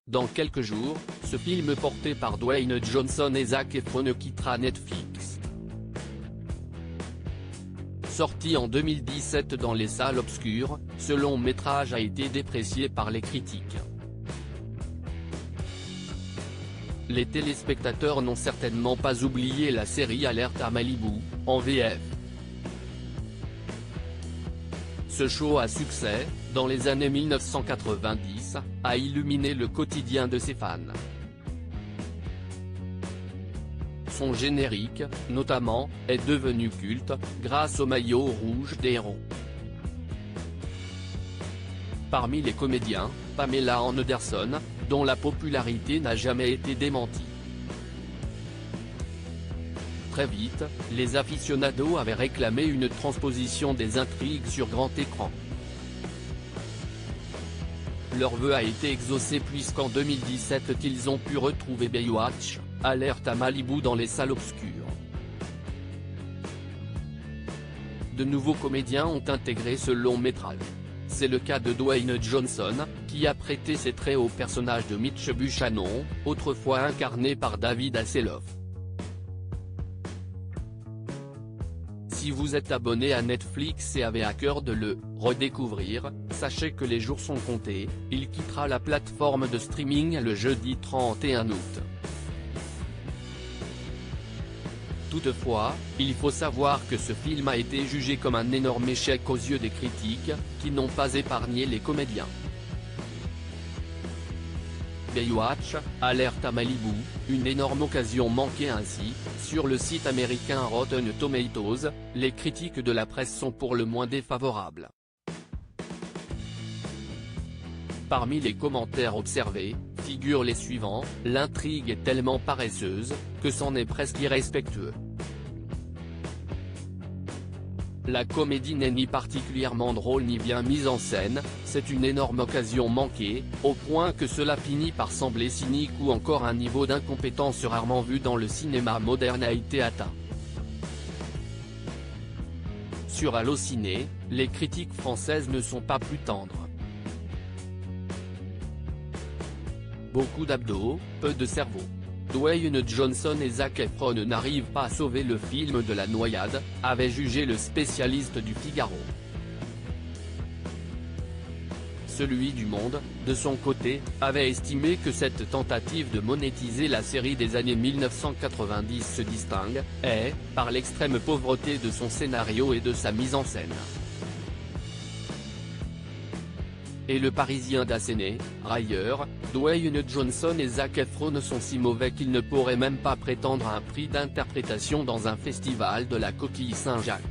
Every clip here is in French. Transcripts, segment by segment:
dans quelques jours, ce film porté par Dwayne Johnson et Zac Efron quittera Netflix. Sorti en 2017 dans les salles obscures, ce long métrage a été déprécié par les critiques. Les téléspectateurs n'ont certainement pas oublié la série Alerte à Malibu, en VF. Ce show à succès, dans les années 1990, a illuminé le quotidien de ses fans. Son générique, notamment, est devenu culte, grâce au maillot rouge des héros. Parmi les comédiens, Pamela Anderson, dont la popularité n'a jamais été démentie. Très vite, les aficionados avaient réclamé une transposition des intrigues sur grand écran. Leur vœu a été exaucé puisqu'en 2017 ils ont pu retrouver Baywatch, Alerte à Malibu dans les salles obscures. De nouveaux comédiens ont intégré ce long métrage. C'est le cas de Dwayne Johnson, qui a prêté ses traits au personnage de Mitch Buchanan, autrefois incarné par David Hasselhoff. Si vous êtes abonné à Netflix et avez à cœur de le redécouvrir, sachez que les jours sont comptés, il quittera la plateforme de streaming le jeudi 31 août. Toutefois, il faut savoir que ce film a été jugé comme un énorme échec aux yeux des critiques, qui n'ont pas épargné les comédiens. Baywatch, Alerte à Malibu, une énorme occasion manquée ainsi, sur le site américain Rotten Tomatoes, les critiques de la presse sont pour le moins défavorables. Parmi les commentaires observés, figurent les suivants: l'intrigue est tellement paresseuse, que c'en est presque irrespectueux. La comédie n'est ni particulièrement drôle ni bien mise en scène, c'est une énorme occasion manquée, au point que cela finit par sembler cynique ou encore un niveau d'incompétence rarement vu dans le cinéma moderne a été atteint. Sur Allociné, les critiques françaises ne sont pas plus tendres. Beaucoup d'abdos, peu de cerveau. Dwayne Johnson et Zac Efron n'arrivent pas à sauver le film de la noyade, avait jugé le spécialiste du Figaro. Celui du Monde, de son côté, avait estimé que cette tentative de monétiser la série des années 1990 se distingue, par l'extrême pauvreté de son scénario et de sa mise en scène. Et le Parisien d'Asséné, railleur, Dwayne Johnson et Zac Efron sont si mauvais qu'ils ne pourraient même pas prétendre à un prix d'interprétation dans un festival de la Coquille Saint-Jacques.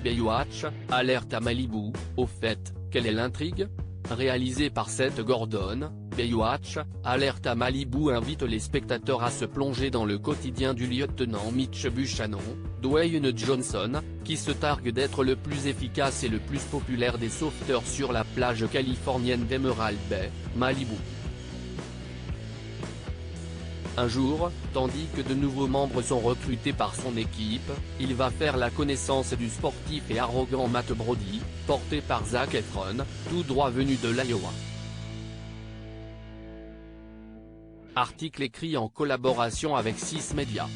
Baywatch, Alerte à Malibu, au fait, quelle est l'intrigue ? Réalisé par Seth Gordon, Baywatch, Alerte à Malibu invite les spectateurs à se plonger dans le quotidien du lieutenant Mitch Buchanan, Dwayne Johnson, qui se targue d'être le plus efficace et le plus populaire des sauveteurs sur la plage californienne d'Emerald Bay, Malibu. Un jour, tandis que de nouveaux membres sont recrutés par son équipe, il va faire la connaissance du sportif et arrogant Matt Brody, porté par Zac Efron, tout droit venu de l'Iowa. Article écrit en collaboration avec 6 Médias.